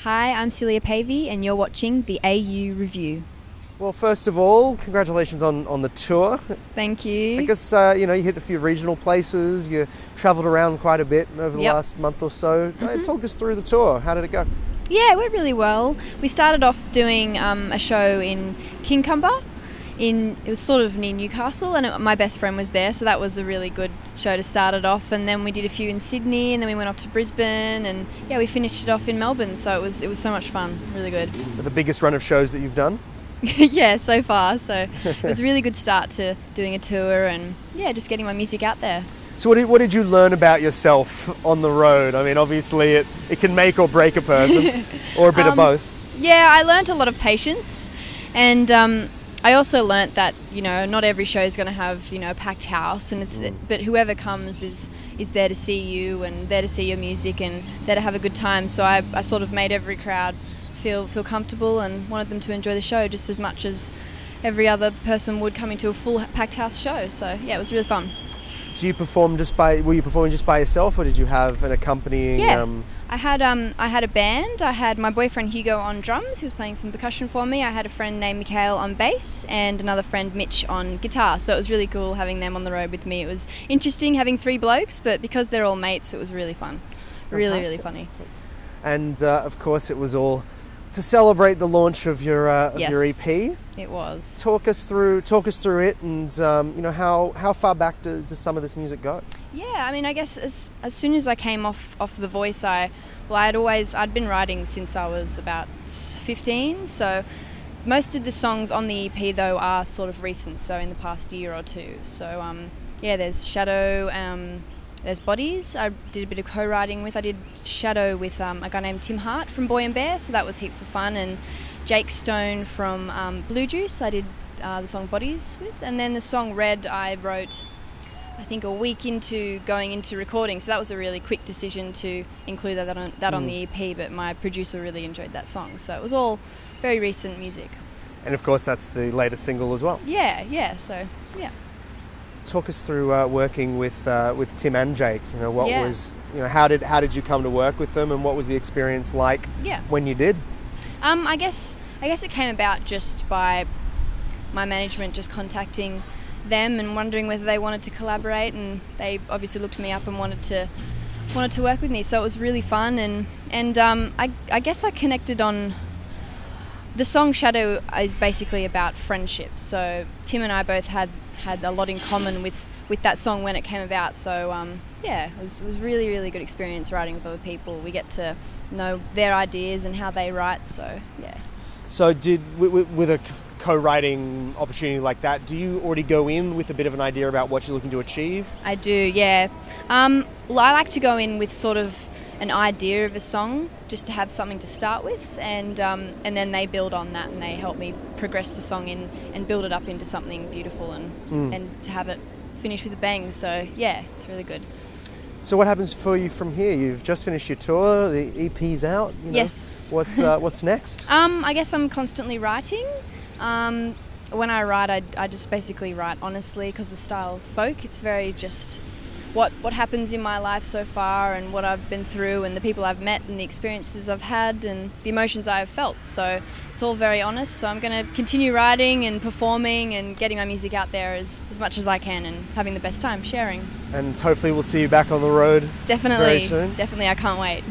Hi, I'm Celia Pavey and you're watching the AU Review. Well, first of all, congratulations on the tour. Thank you. I guess, you hit a few regional places, you travelled around quite a bit over the last month or so. Talk us through the tour. How did it go? Yeah, it went really well. We started off doing a show in Kincumber. It was sort of near Newcastle, and my best friend was there, so that was a really good show to start it off. And then we did a few in Sydney, and then we went off to Brisbane, and yeah, we finished it off in Melbourne. So it was so much fun, really good. The biggest run of shows that you've done? Yeah, so far. So it was a really good start to doing a tour, and yeah, just getting my music out there. So what did you learn about yourself on the road? I mean, obviously it can make or break a person, or a bit of both. Yeah, I learned a lot of patience, and I also learnt that not every show is going to have a packed house, and but whoever comes is there to see you and there to see your music and there to have a good time. So I sort of made every crowd feel comfortable and wanted them to enjoy the show just as much as every other person would coming to a full packed house show. So yeah, it was really fun. Were you performing just by yourself, or did you have an accompanying? Yeah, I had a band. I had my boyfriend Hugo on drums. He was playing some percussion for me. I had a friend named Mikhail on bass and another friend Mitch on guitar. So it was really cool having them on the road with me. It was interesting having three blokes, but because they're all mates, it was really fun. Really, really funny. And of course, it was all to celebrate the launch of your EP. It was. Talk us through it, and how far back does some of this music go? Yeah, I mean, I guess as soon as I came off The Voice, I'd been writing since I was about 15. So most of the songs on the EP though are sort of recent, so in the past year or two. So yeah, there's Shadow. There's Bodies. I did a bit of co-writing with. I did Shadow with a guy named Tim Hart from Boy and Bear, so that was heaps of fun. And Jake Stone from Bluejuice, I did the song Bodies with. And then the song Red I wrote, I think, a week into going into recording, so that was a really quick decision to include that on the EP, but my producer really enjoyed that song, so it was all very recent music. And of course that's the latest single as well. Yeah, so yeah. Talk us through working with Tim and Jake. How did you come to work with them, and what was the experience like when you did? I guess it came about just by my management just contacting them and wondering whether they wanted to collaborate, and they obviously looked me up and wanted to work with me. So it was really fun, and I guess I connected on. The song Shadow is basically about friendship. So Tim and I both had a lot in common with that song when it came about. So yeah, it was really, really good experience writing with other people. We get to know their ideas and how they write. So yeah. So with a co-writing opportunity like that, do you already go in with a bit of an idea about what you're looking to achieve? I do, yeah. I like to go in with sort of an idea of a song, just to have something to start with, and then they build on that and they help me progress the song in and build it up into something beautiful and to have it finish with a bang. So yeah, it's really good. So what happens for you from here? You've just finished your tour, the EP's out. Yes. What's next? I guess I'm constantly writing. When I write, I just basically write honestly, because the style of folk, it's very just what happens in my life so far and what I've been through and the people I've met and the experiences I've had and the emotions I've felt. So it's all very honest. So I'm going to continue writing and performing and getting my music out there as much as I can and having the best time sharing. And hopefully we'll see you back on the road. Definitely. Very soon. Definitely, I can't wait.